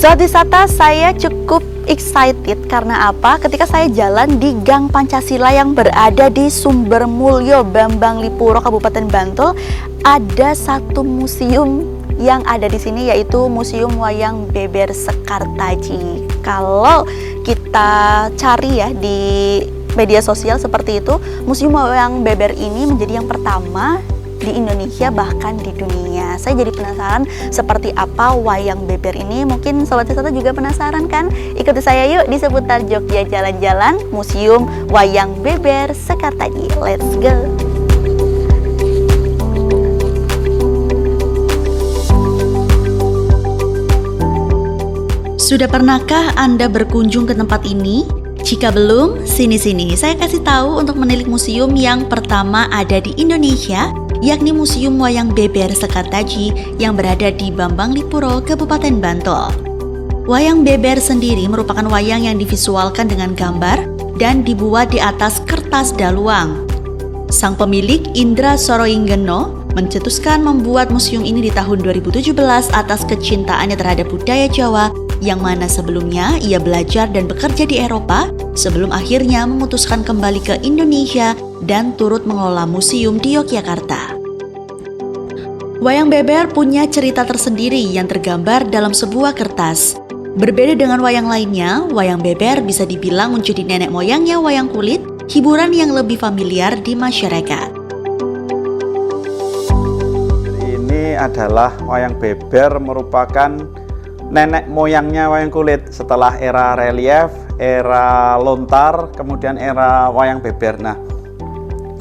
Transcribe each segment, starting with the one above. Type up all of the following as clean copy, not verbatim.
Sobat wisata, saya cukup excited karena apa? Ketika saya jalan di Gang Pancasila yang berada di Sumbermulyo, Bambang Lipuro, Kabupaten Bantul, ada satu museum yang ada di sini, yaitu Museum Wayang Beber Sekartaji. Kalau kita cari ya di media sosial seperti itu, Museum Wayang Beber ini menjadi yang pertama di Indonesia, bahkan di dunia. Saya jadi penasaran seperti apa wayang beber ini. Mungkin sobat wisata juga penasaran kan? Ikuti saya yuk di seputar Jogja jalan-jalan Museum Wayang Beber Sekartaji. Let's go! Sudah pernahkah Anda berkunjung ke tempat ini? Jika belum, sini-sini saya kasih tahu untuk menilik museum yang pertama ada di Indonesia, yakni Museum Wayang Beber Sekartaji yang berada di Bambang Lipuro, Kabupaten Bantul. Wayang beber sendiri merupakan wayang yang divisualkan dengan gambar dan dibuat di atas kertas daluang. Sang pemilik, Indra Soroinggeno, mencetuskan membuat museum ini di tahun 2017 atas kecintaannya terhadap budaya Jawa, yang mana sebelumnya ia belajar dan bekerja di Eropa sebelum akhirnya memutuskan kembali ke Indonesia dan turut mengelola museum di Yogyakarta. Wayang beber punya cerita tersendiri yang tergambar dalam sebuah kertas. Berbeda dengan wayang lainnya, wayang beber bisa dibilang menjadi nenek moyangnya wayang kulit, hiburan yang lebih familiar di masyarakat. Ini adalah wayang beber, merupakan nenek moyangnya wayang kulit setelah era relief, era lontar, kemudian era wayang beber. Nah,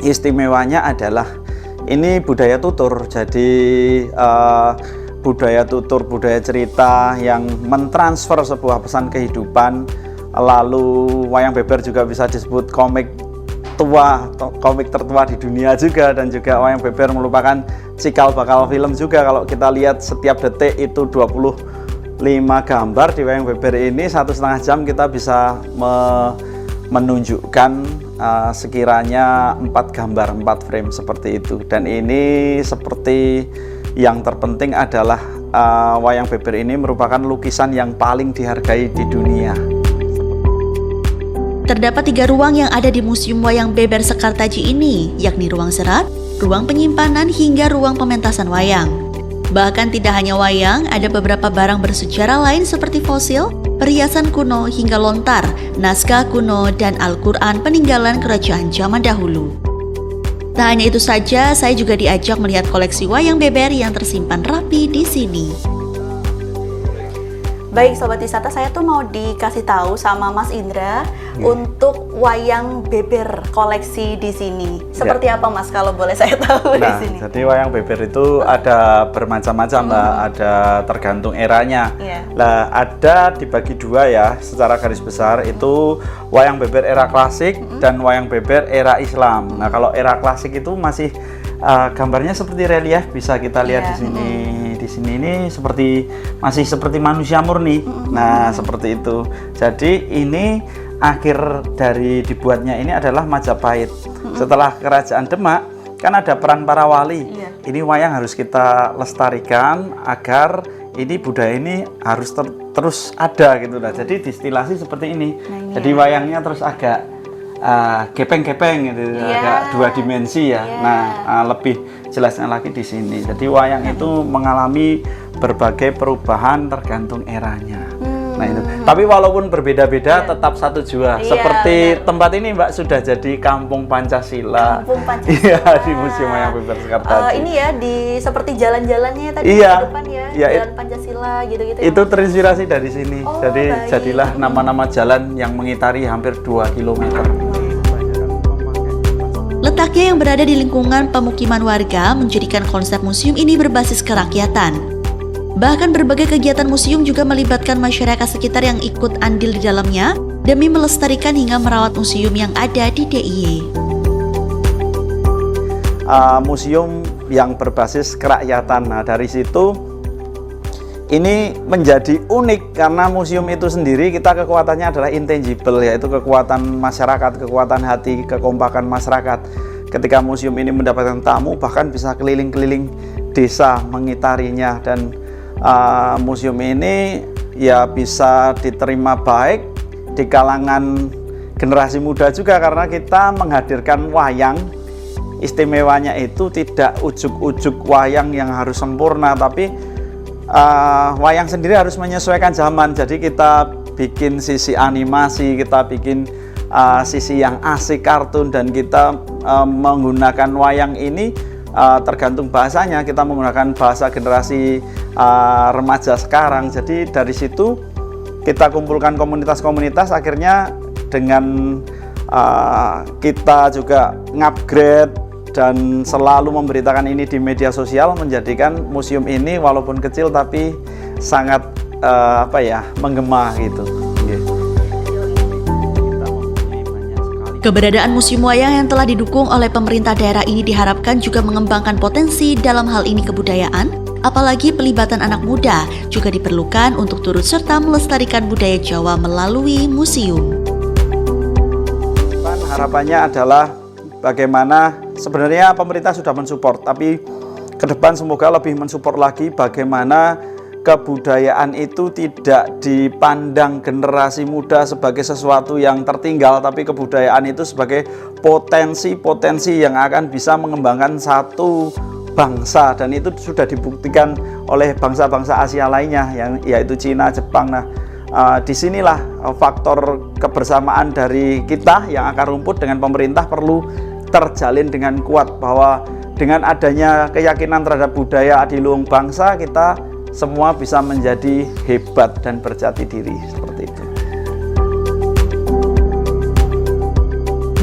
istimewanya adalah ini budaya tutur, jadi budaya tutur, budaya cerita yang mentransfer sebuah pesan kehidupan. Lalu wayang beber juga bisa disebut komik tua, komik tertua di dunia juga, dan juga wayang beber merupakan cikal bakal film juga. Kalau kita lihat setiap detik itu 25 gambar di wayang beber ini, 1,5 jam kita bisa menunjukkan sekiranya 4 gambar, 4 frame seperti itu. Dan ini seperti yang terpenting adalah wayang beber ini merupakan lukisan yang paling dihargai di dunia. Terdapat 3 ruang yang ada di Museum Wayang Beber Sekartaji ini, yakni ruang serat, ruang penyimpanan, hingga ruang pementasan wayang. Bahkan tidak hanya wayang, ada beberapa barang bersejarah lain seperti fosil, perhiasan kuno, hingga lontar, naskah kuno, dan Al-Quran peninggalan kerajaan zaman dahulu. Tak hanya itu saja, saya juga diajak melihat koleksi wayang beber yang tersimpan rapi di sini. Baik sobat wisata, saya tuh mau dikasih tahu sama Mas Indra untuk wayang beber koleksi di sini. Seperti apa Mas, kalau boleh saya tahu di sini? Jadi wayang beber itu ada bermacam-macam Mbak, ada tergantung eranya. Nah, ada dibagi 2 ya, secara garis besar itu wayang beber era klasik dan wayang beber era Islam. Nah, kalau era klasik itu masih gambarnya seperti relief, bisa kita lihat di sini. Di sini ini masih seperti manusia murni. Nah, seperti itu. Jadi ini akhir dari dibuatnya ini adalah Majapahit. Setelah Kerajaan Demak kan ada peran para wali. Ini wayang harus kita lestarikan agar ini budaya ini harus terus ada gitu lah. Jadi distilasi seperti ini. Jadi wayangnya terus agak gepeng-gepeng gitu, agak 2 dimensi ya. Nah, lebih jelasnya lagi di sini. Jadi wayang itu mengalami berbagai perubahan tergantung eranya. Nah itu. Tapi walaupun berbeda-beda tetap satu jua. Seperti tempat ini Mbak sudah jadi Kampung Pancasila. Kampung Pancasila. Iya, di Museum Wayang Beber Sekartaji. Ini ya seperti jalan-jalannya tadi di depan ya, Jalan Pancasila gitu-gitu. Itu terinspirasi dari sini. Jadi baik. jadilah nama-nama jalan yang mengitari hampir 2 km. Letaknya yang berada di lingkungan pemukiman warga menjadikan konsep museum ini berbasis kerakyatan. Bahkan berbagai kegiatan museum juga melibatkan masyarakat sekitar yang ikut andil di dalamnya demi melestarikan hingga merawat museum yang ada di DIY. Museum yang berbasis kerakyatan. Nah, dari situ ini menjadi unik karena museum itu sendiri kekuatannya adalah intangible, yaitu kekuatan masyarakat, kekuatan hati, kekompakan masyarakat. Ketika museum ini mendapatkan tamu, bahkan bisa keliling-keliling desa mengitarinya. Dan museum ini ya bisa diterima baik di kalangan generasi muda juga, karena kita menghadirkan wayang. Istimewanya itu tidak ujuk-ujuk wayang yang harus sempurna, tapi wayang sendiri harus menyesuaikan zaman. Jadi kita bikin sisi animasi, kita bikin sisi yang asik kartun, dan kita menggunakan wayang ini tergantung bahasanya. Kita menggunakan bahasa generasi remaja sekarang. Jadi dari situ kita kumpulkan komunitas-komunitas, akhirnya dengan kita juga ngupgrade dan selalu memberitakan ini di media sosial, menjadikan museum ini walaupun kecil tapi sangat menggema gitu. Keberadaan Museum Wayang yang telah didukung oleh pemerintah daerah ini diharapkan juga mengembangkan potensi dalam hal ini kebudayaan, apalagi pelibatan anak muda juga diperlukan untuk turut serta melestarikan budaya Jawa melalui museum. Harapannya adalah bagaimana sebenarnya pemerintah sudah mensupport, tapi ke depan semoga lebih mensupport lagi bagaimana kebudayaan itu tidak dipandang generasi muda sebagai sesuatu yang tertinggal, tapi kebudayaan itu sebagai potensi-potensi yang akan bisa mengembangkan satu bangsa, dan itu sudah dibuktikan oleh bangsa-bangsa Asia lainnya, yaitu Cina, Jepang. Nah, disinilah faktor kebersamaan dari kita yang akar rumput dengan pemerintah perlu terjalin dengan kuat, bahwa dengan adanya keyakinan terhadap budaya adiluhung bangsa, kita semua bisa menjadi hebat dan berjati diri, seperti itu.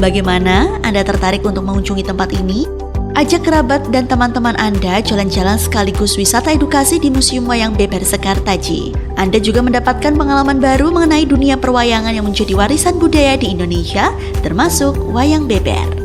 Bagaimana Anda tertarik untuk mengunjungi tempat ini? Ajak kerabat dan teman-teman Anda jalan-jalan sekaligus wisata edukasi di Museum Wayang Beber Sekartaji. Anda juga mendapatkan pengalaman baru mengenai dunia perwayangan yang menjadi warisan budaya di Indonesia, termasuk wayang beber.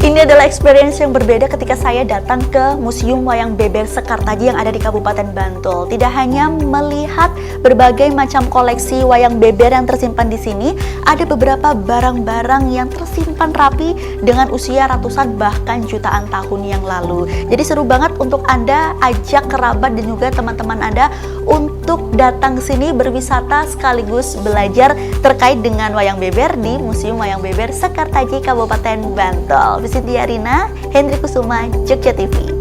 Ini adalah experience yang berbeda ketika saya datang ke Museum Wayang Beber Sekartaji yang ada di Kabupaten Bantul. Tidak hanya melihat berbagai macam koleksi wayang beber yang tersimpan di sini, ada beberapa barang-barang yang tersimpan rapi dengan usia ratusan bahkan jutaan tahun yang lalu. Jadi seru banget untuk Anda ajak kerabat dan juga teman-teman Anda untuk datang ke sini berwisata sekaligus belajar terkait dengan wayang beber di Museum Wayang Beber Sekartaji Kabupaten Bantul. Siti Arina, Hendri Kusuma, Jogja TV.